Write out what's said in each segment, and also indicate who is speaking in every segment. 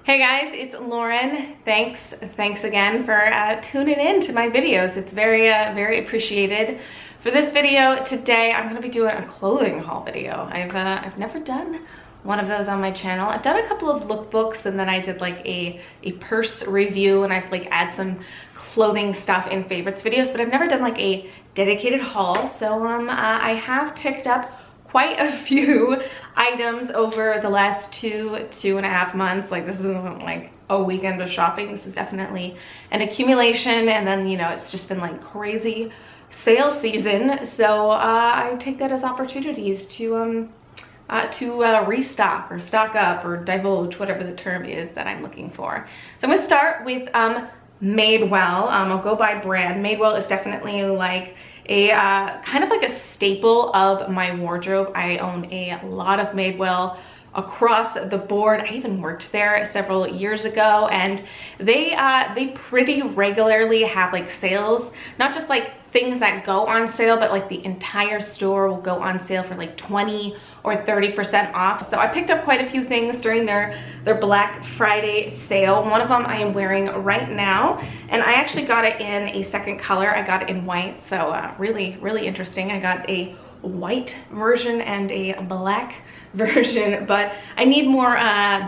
Speaker 1: Hey guys, it's Lauren. Thanks again for tuning in to my videos. It's very appreciated. For this video today, I'm gonna be doing a clothing haul video. I've never done one of those on my channel. I've done a couple of lookbooks, and then I did like a purse review, and I've like add some clothing stuff in favorites videos, but I've never done like a dedicated haul. So I have picked up quite a few items over the last two and a half months. Like, this isn't like a weekend of shopping. This is definitely an accumulation, and then, you know, it's just been like crazy sale season. So I take that as opportunities to restock or stock up or divulge, whatever the term is that I'm looking for. So I'm gonna start with Madewell. I'll go by brand. Madewell is definitely like a kind of like a staple of my wardrobe. I own a lot of Madewell across the board. I even worked there several years ago, and they pretty regularly have like sales, not just like things that go on sale, but like the entire store will go on sale for like 20 or 30% off. So I picked up quite a few things during their Black Friday sale. One of them I am wearing right now, and I actually got it in a second color. I got it in white, so really interesting. I got a white version and a black version, but I need more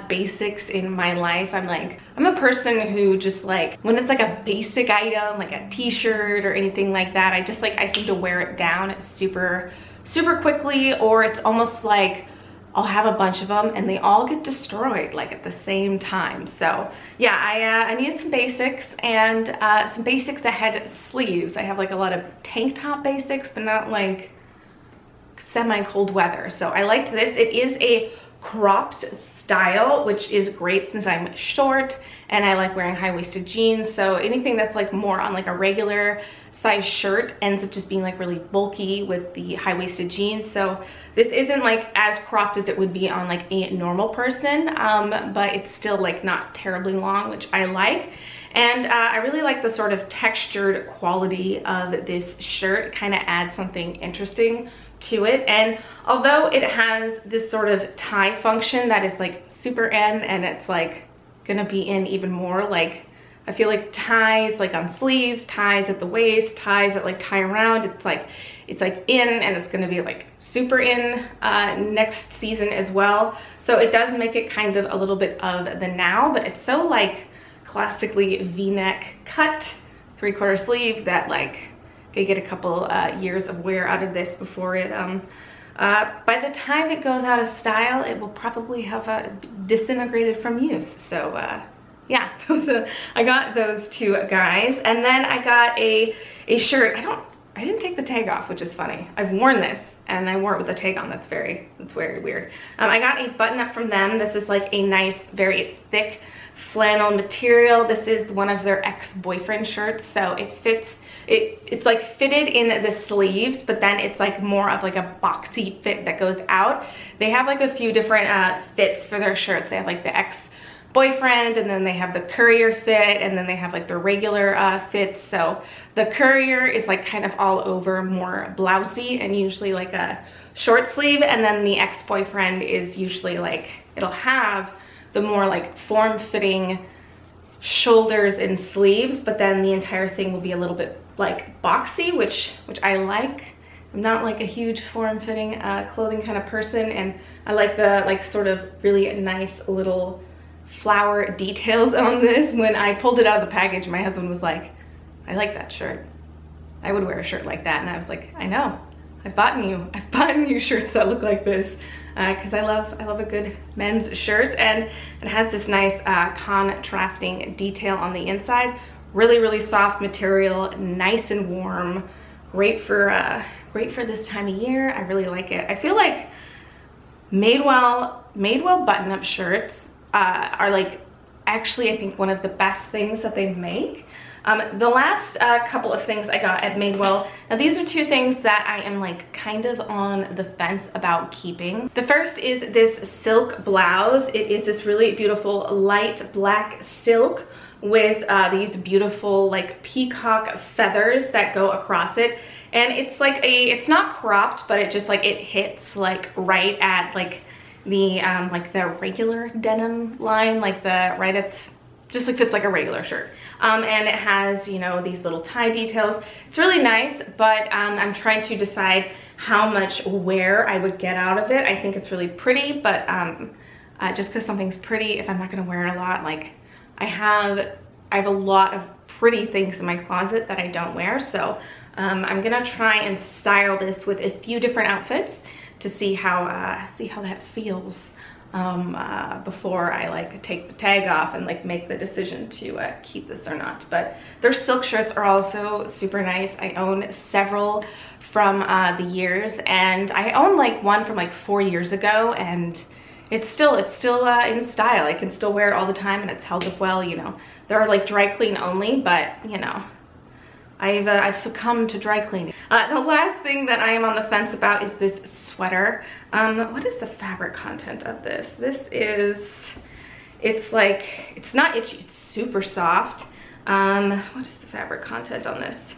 Speaker 1: basics in my life. I'm a person who just like, when it's like a basic item, like a t-shirt or anything like that, I seem to wear it down super quickly, or it's almost like I'll have a bunch of them and they all get destroyed like at the same time. So yeah, I needed some basics, and some basics that had sleeves. I have like a lot of tank top basics, but not like semi-cold weather. So I liked this. It is a cropped style, which is great since I'm short and I like wearing high-waisted jeans. So anything that's like more on like a regular size shirt ends up just being like really bulky with the high-waisted jeans. So this isn't like as cropped as it would be on like a normal person, but it's still like not terribly long, which I like. And I really like the sort of textured quality of this shirt. It kind of adds something interesting to it. And although it has this sort of tie function that is like super in, and it's like gonna be in even more, like I feel like ties like on sleeves, ties at the waist, ties that like tie around, it's like in, and it's gonna be like super in next season as well. So it does make it kind of a little bit of the now, but it's so like classically v-neck cut, 3/4 sleeve, that like I get a couple years of wear out of this before it by the time it goes out of style, it will probably have disintegrated from use. So yeah, I got those two guys, and then I got a shirt. I didn't take the tag off, which is funny. I've worn this and I wore it with a tag on. That's very weird. I got a button up from them. This is like a nice, very thick flannel material. This is one of their ex-boyfriend shirts, so it fits. It's like fitted in the sleeves, but then it's like more of like a boxy fit that goes out. They have like a few different fits for their shirts. They have like the ex-boyfriend, and then they have the courier fit, and then they have like the regular fits. So the courier is like kind of all over, more blousey, and usually like a short sleeve, and then the ex-boyfriend is usually like, it'll have the more like form-fitting shoulders and sleeves, but then the entire thing will be a little bit like boxy, which I like. I'm not like a huge form-fitting clothing kind of person, and I like the like sort of really nice little flower details on this. When I pulled it out of the package, my husband was like, I like that shirt. I would wear a shirt like that. And I was like, I know. I've bought you shirts that look like this, because I love a good men's shirt, and it has this nice contrasting detail on the inside. Really soft material, nice and warm, great for this time of year. I really like it. I feel like Madewell button-up shirts are like actually, I think, one of the best things that they make. The last couple of things I got at Madewell, now these are two things that I am like kind of on the fence about keeping. The first is this silk blouse. It is this really beautiful light black silk with these beautiful like peacock feathers that go across it. And it's like it's not cropped, but it just like, it hits like right at like the like the regular denim line, like the right at, just like fits like a regular shirt. And it has, you know, these little tie details. It's really nice, but I'm trying to decide how much wear I would get out of it. I think it's really pretty, but just because something's pretty, if I'm not gonna wear it a lot, like I have a lot of pretty things in my closet that I don't wear. So I'm gonna try and style this with a few different outfits to see how that feels before I like take the tag off and like make the decision to keep this or not. But their silk shirts are also super nice. I own several from the years, and I own like one from like 4 years ago, and it's still in style. I can still wear it all the time, and it's held up well. You know, they're like dry clean only, but you know, I've succumbed to dry cleaning. The last thing that I am on the fence about is this sweater. What is the fabric content of this? This is, it's like, it's not itchy, it's super soft. What is the fabric content on this?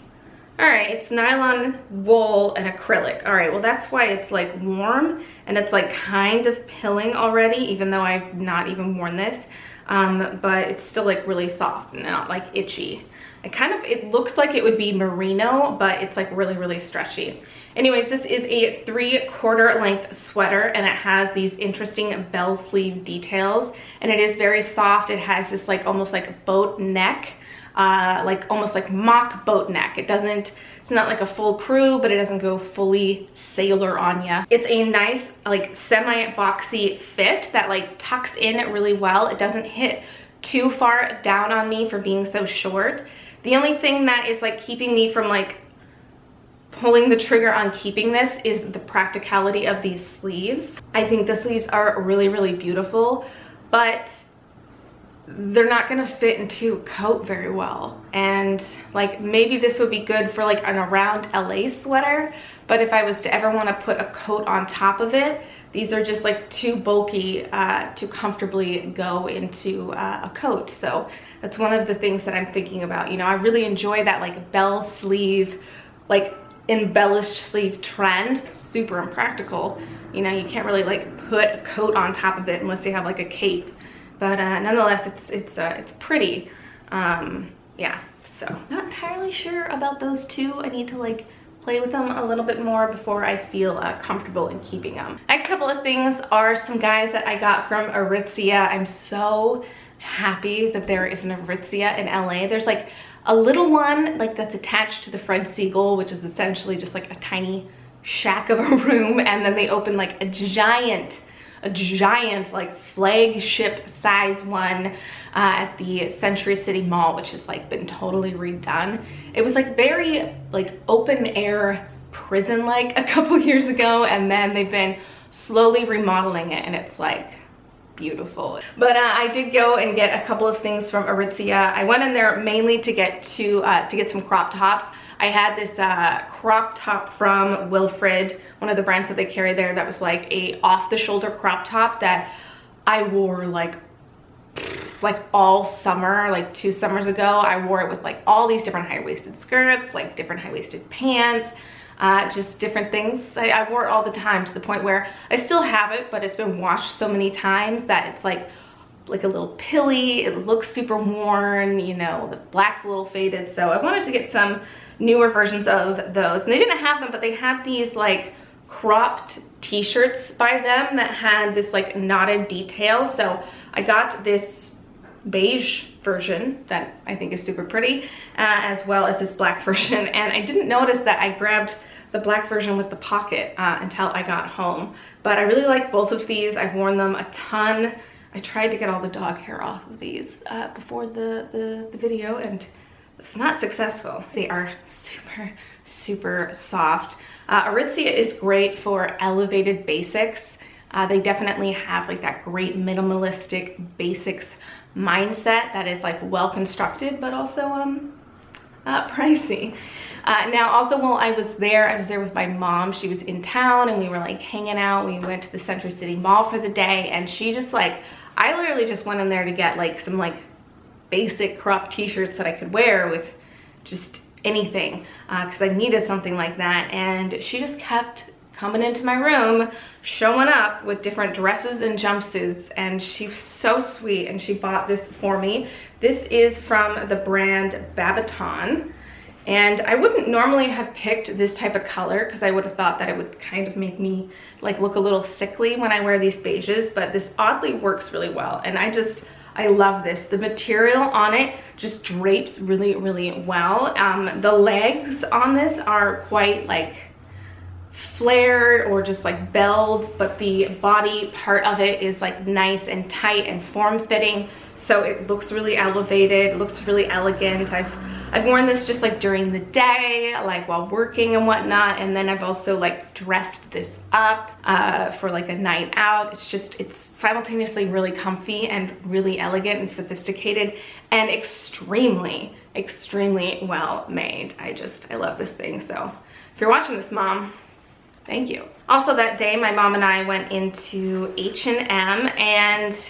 Speaker 1: All right, it's nylon, wool, and acrylic. All right, well that's why it's like warm, and it's like kind of pilling already, even though I've not even worn this. But it's still like really soft and not like itchy. It looks like it would be merino, but it's like really, really stretchy. Anyways, this is a 3/4 length sweater, and it has these interesting bell sleeve details, and it is very soft. It has this like almost like boat neck, like almost like mock boat neck. It's not like a full crew, but it doesn't go fully sailor on ya. It's a nice like semi-boxy fit that like tucks in really well. It doesn't hit too far down on me for being so short. The only thing that is like keeping me from like pulling the trigger on keeping this is the practicality of these sleeves. I think the sleeves are really, really beautiful, but they're not gonna fit into a coat very well. And like maybe this would be good for like an around LA sweater, but if I was to ever wanna put a coat on top of it, these are just like too bulky to comfortably go into a coat. So that's one of the things that I'm thinking about. You know, I really enjoy that like bell sleeve, like embellished sleeve trend. Super impractical. You know, you can't really like put a coat on top of it unless you have like a cape. But nonetheless, it's pretty. Yeah, so not entirely sure about those two. I need to like play with them a little bit more before I feel comfortable in keeping them. Next couple of things are some guys that I got from Aritzia. I'm so happy that there is an Aritzia in LA. There's like a little one like that's attached to the Fred Siegel, which is essentially just like a tiny shack of a room, and then they open like a giant like flagship size one at the Century City Mall, which has like been totally redone. It was like very like open air prison like a couple years ago, and then they've been slowly remodeling it, and it's like beautiful. But I did go and get a couple of things from Aritzia. I went in there mainly to get some crop tops. I had this crop top from Wilfred, one of the brands that they carry there, that was like a off-the-shoulder crop top that I wore like all summer, like 2 summers ago. I wore it with like all these different high-waisted skirts, like different high-waisted pants, just different things. I wore it all the time, to the point where I still have it, but it's been washed so many times that it's like a little pilly. It looks super worn, you know, the black's a little faded. So I wanted to get some newer versions of those, and they didn't have them, but they had these like cropped t-shirts by them that had this like knotted detail. So I got this beige version that I think is super pretty, as well as this black version, and I didn't notice that I grabbed the black version with the pocket until I got home. But I really like both of these. I've worn them a ton. I tried to get all the dog hair off of these before the video, and it's not successful. They are super, super soft. Aritzia is great for elevated basics. They definitely have like that great minimalistic basics mindset that is like well constructed, but also pricey. Now also, while I was there with my mom. She was in town and we were like hanging out. We went to the Century City Mall for the day, and she just like, I literally just went in there to get like some like basic crop t-shirts that I could wear with just anything, because I needed something like that, and she just kept coming into my room, showing up with different dresses and jumpsuits, and she's so sweet, and she bought this for me. This is from the brand Babaton, and I wouldn't normally have picked this type of color because I would have thought that it would kind of make me like look a little sickly when I wear these beiges, but this oddly works really well, and I love this. The material on it just drapes really, really well. The legs on this are quite like flared or just like belled, but the body part of it is like nice and tight and form-fitting, so it looks really elevated, looks really elegant. I've worn this just like during the day, like while working and whatnot, and then I've also like dressed this up for like a night out. It's simultaneously really comfy and really elegant and sophisticated and extremely, extremely well made. I love this thing. So if you're watching this, Mom, thank you. Also that day, my mom and I went into H&M, and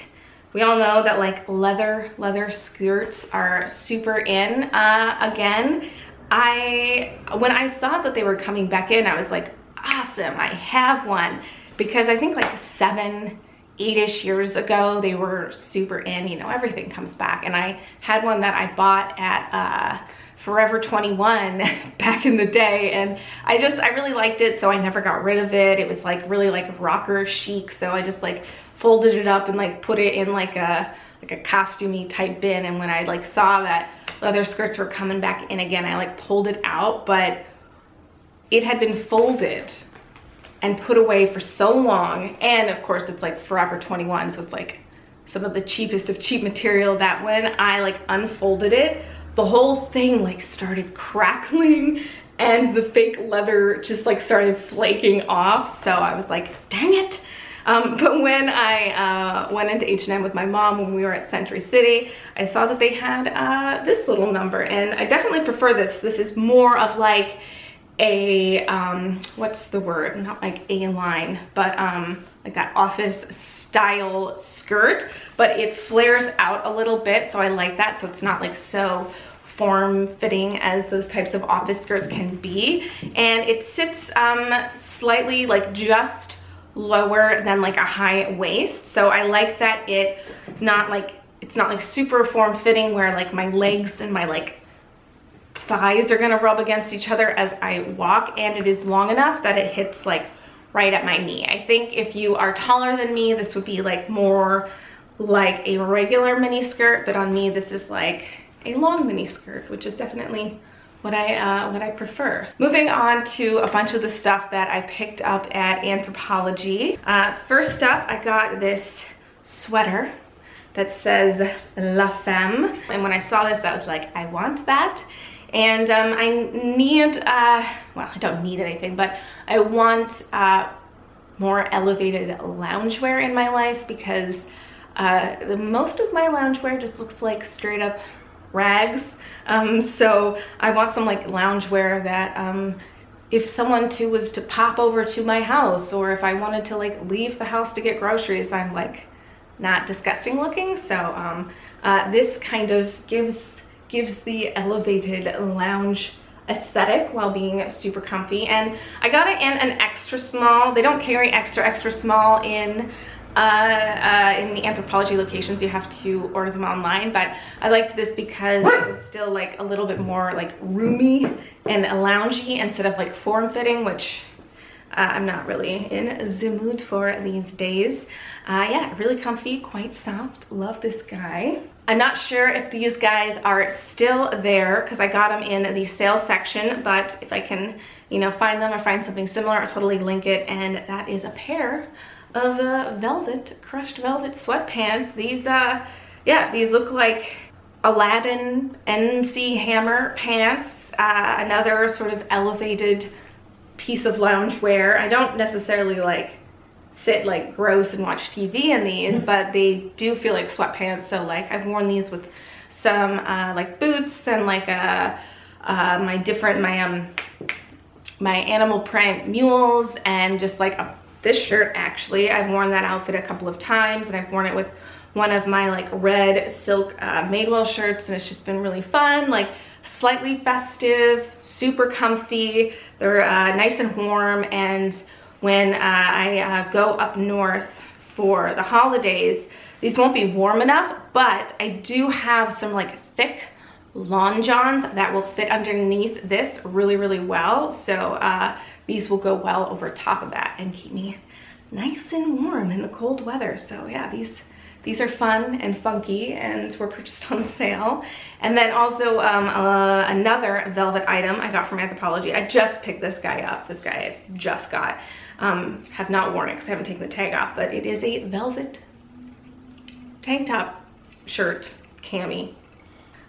Speaker 1: we all know that like leather skirts are super in again. When I saw that they were coming back in, I was like, awesome, I have one. Because I think like 7-8ish years ago, they were super in, you know, everything comes back. And I had one that I bought at Forever 21 back in the day, and I really liked it, so I never got rid of it. It was like really like rocker chic, so I just like folded it up and like put it in like a costumey type bin. And when I like saw that leather skirts were coming back in again, I like pulled it out, but it had been folded and put away for so long. And of course it's like Forever 21, so it's like some of the cheapest of cheap material, that when I like unfolded it, the whole thing like started crackling and the fake leather just like started flaking off. So I was like, dang it. But when I went into H&M with my mom when we were at Century City, I saw that they had this little number, and I definitely prefer this. This is more of like a, what's the word? Not like A-line, but like that office style skirt, but it flares out a little bit, so I like that. So it's not like so form-fitting as those types of office skirts can be, and it sits slightly like just lower than like a high waist. So I like that it's not like super form-fitting where like my legs and my like thighs are gonna rub against each other as I walk, and it is long enough that it hits like right at my knee. I think if you are taller than me, this would be like more like a regular mini skirt, but on me this is like a long mini skirt, which is definitely what I prefer. Moving on to a bunch of the stuff that I picked up at Anthropologie. First up, I got this sweater that says La Femme, and when I saw this, I was like, I want that. And I need, well, I don't need anything, but I want more elevated loungewear in my life, because the most of my loungewear just looks like straight up rags. So I want some like loungewear that if someone too was to pop over to my house, or if I wanted to like leave the house to get groceries, I'm like not disgusting looking. So this kind of gives the elevated lounge aesthetic while being super comfy. And I got it in an extra small. They don't carry extra small in the Anthropologie locations. You have to order them online, but I liked this because it was still like a little bit more like roomy and loungy instead of like form-fitting, which I'm not really in the mood for these days. Yeah, really comfy, quite soft. Love this guy. I'm not sure if these guys are still there because I got them in the sale section, but if I can, you know, find them or find something similar, I'll totally link it. And that is a pair of crushed velvet sweatpants. These yeah, these look like Aladdin MC Hammer pants. Another sort of elevated piece of loungewear. I don't necessarily like sit like gross and watch TV in these, but they do feel like sweatpants. So like I've worn these with some like boots and like my animal print mules, and just like this shirt. Actually, I've worn that outfit a couple of times, and I've worn it with one of my like red silk Madewell shirts, and it's just been really fun, like slightly festive, super comfy. They're nice and warm, and when I go up north for the holidays. These won't be warm enough, but I do have some like thick lawn johns that will fit underneath this really, really well. So these will go well over top of that and keep me nice and warm in the cold weather. So yeah, these are fun and funky and were purchased on sale. And then also another velvet item I got from Anthropologie. I just picked this guy up. This guy I just got. Have not worn it because I haven't taken the tag off, but it is a velvet tank top shirt, cami.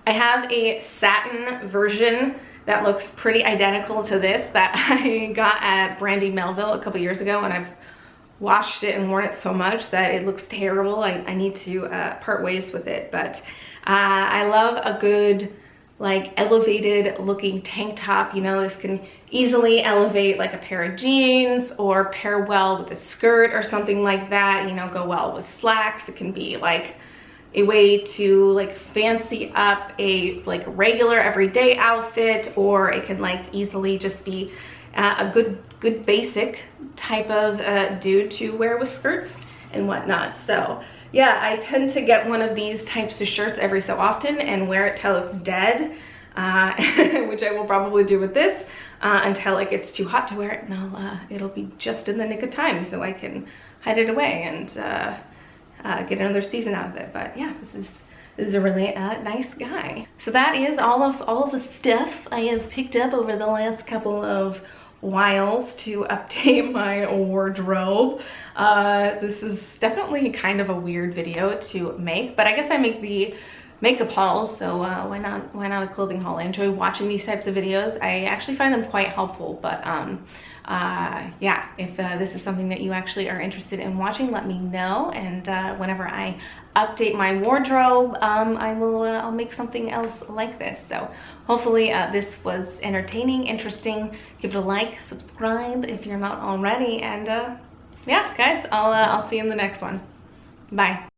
Speaker 1: I have a satin version that looks pretty identical to this that I got at Brandy Melville a couple years ago, and I've washed it and worn it so much that it looks terrible. I need to part ways with it, but I love a good like elevated looking tank top. You know, this can easily elevate like a pair of jeans or pair well with a skirt or something like that, you know, go well with slacks. It can be like a way to like fancy up a like regular everyday outfit, or it can like easily just be a good basic type of dude to wear with skirts and whatnot. So yeah, I tend to get one of these types of shirts every so often and wear it till it's dead, which I will probably do with this until it gets too hot to wear it, and it'll be just in the nick of time so I can hide it away and get another season out of it. But yeah, this is a really nice guy. So that is all of the stuff I have picked up over the last couple of whiles to update my wardrobe. This is definitely kind of a weird video to make, but I guess I make the makeup hauls, so why not a clothing haul? I enjoy watching these types of videos. I actually find them quite helpful, but yeah, if this is something that you actually are interested in watching, let me know, and whenever I update my wardrobe, I'll make something else like this. So hopefully this was entertaining, interesting. Give it a like, subscribe if you're not already, and yeah, guys, I'll see you in the next one. Bye.